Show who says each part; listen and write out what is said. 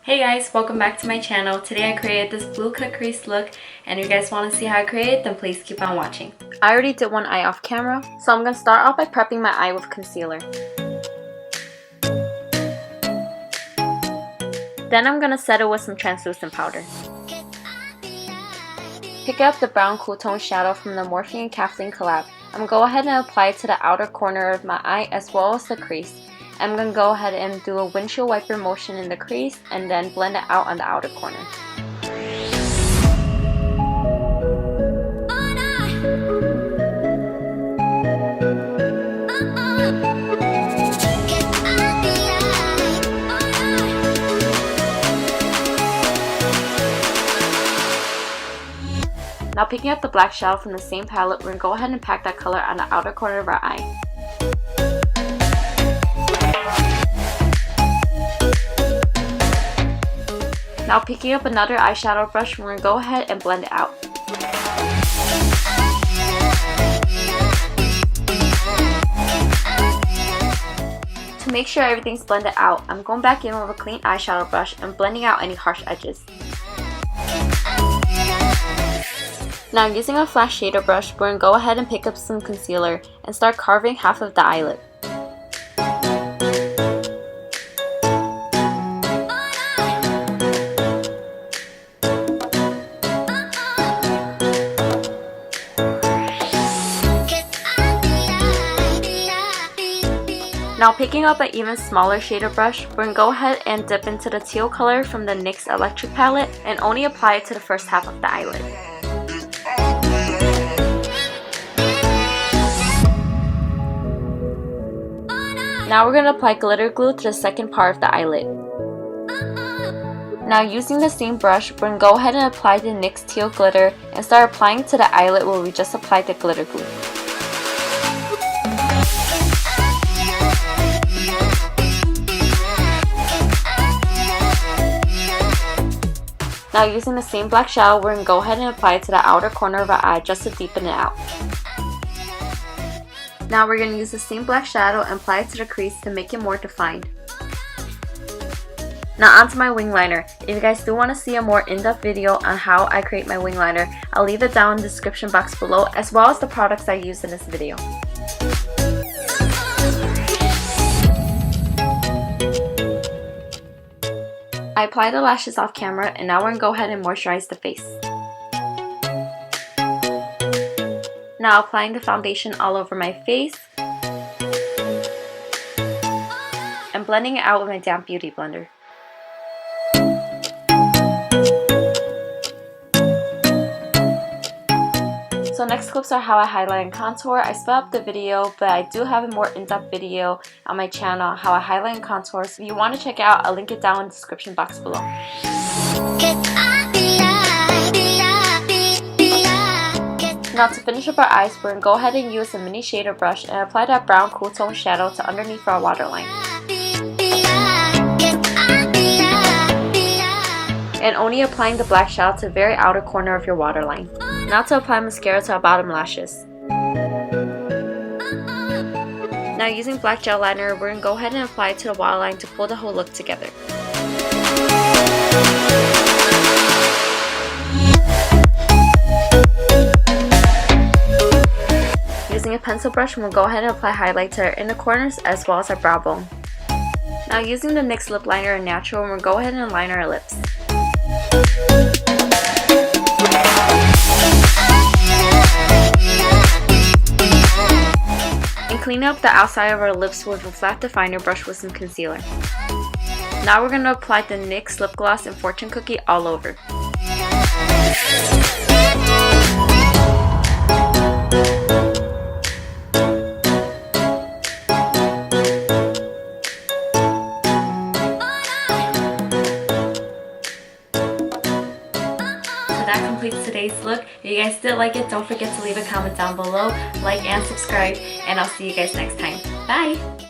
Speaker 1: Hey guys, welcome back to my channel. Today I created this blue cut crease look, and if you guys want to see how I create it, then please keep on watching. I already did one eye off camera, so I'm going to start off by prepping my eye with concealer. Then I'm going to set it with some translucent powder. Pick up the brown cool tone shadow from the Morphe and Kathleen collab. I'm going to go ahead and apply it to the outer corner of my eye as well as the crease. I'm going to go ahead and do a windshield wiper motion in the crease and then blend it out on the outer corner. Now picking up the black shadow from the same palette, we're going to go ahead and pack that color on the outer corner of our eye. Now picking up another eyeshadow brush, we're going to go ahead and blend it out. To make sure everything's blended out, I'm going back in with a clean eyeshadow brush and blending out any harsh edges. Now using a flat shader brush, we're going to go ahead and pick up some concealer and start carving half of the eyelid. Now picking up an even smaller shader brush, we're going to go ahead and dip into the teal color from the NYX Electric palette and only apply it to the first half of the eyelid. Now we're going to apply glitter glue to the second part of the eyelid. Now using the same brush, we're going to go ahead and apply the NYX Teal glitter and start applying to the eyelid where we just applied the glitter glue. Now using the same black shadow, we're going to go ahead and apply it to the outer corner of our eye just to deepen it out. Now we're going to use the same black shadow and apply it to the crease to make it more defined. Now onto my wing liner. If you guys do want to see a more in-depth video on how I create my wing liner, I'll leave it down in the description box below as well as the products I use in this video. I applied the lashes off camera and now we're going to go ahead and moisturize the face. Now applying the foundation all over my face and blending it out with my damp beauty blender. So next clips are how I highlight and contour. I sped up the video, but I do have a more in-depth video on my channel how I highlight and contour. So if you want to check it out, I'll link it down in the description box below. Now to finish up our eyes, we're going to go ahead and use a mini shader brush and apply that brown cool tone shadow to underneath our waterline. And only applying the black shadow to the very outer corner of your waterline. Now to apply mascara to our bottom lashes. Now using black gel liner, we're going to go ahead and apply it to the waterline to pull the whole look together. Using a pencil brush, we'll go ahead and apply highlight to our inner corners as well as our brow bone. Now using the NYX lip liner in natural, we'll go ahead and line our lips. And clean up the outside of our lips with a flat definer brush with some concealer. Now we're going to apply the NYX lip gloss and fortune cookie all over. That completes today's look. If you guys did like it, don't forget to leave a comment down below, like and subscribe, and I'll see you guys next time. Bye!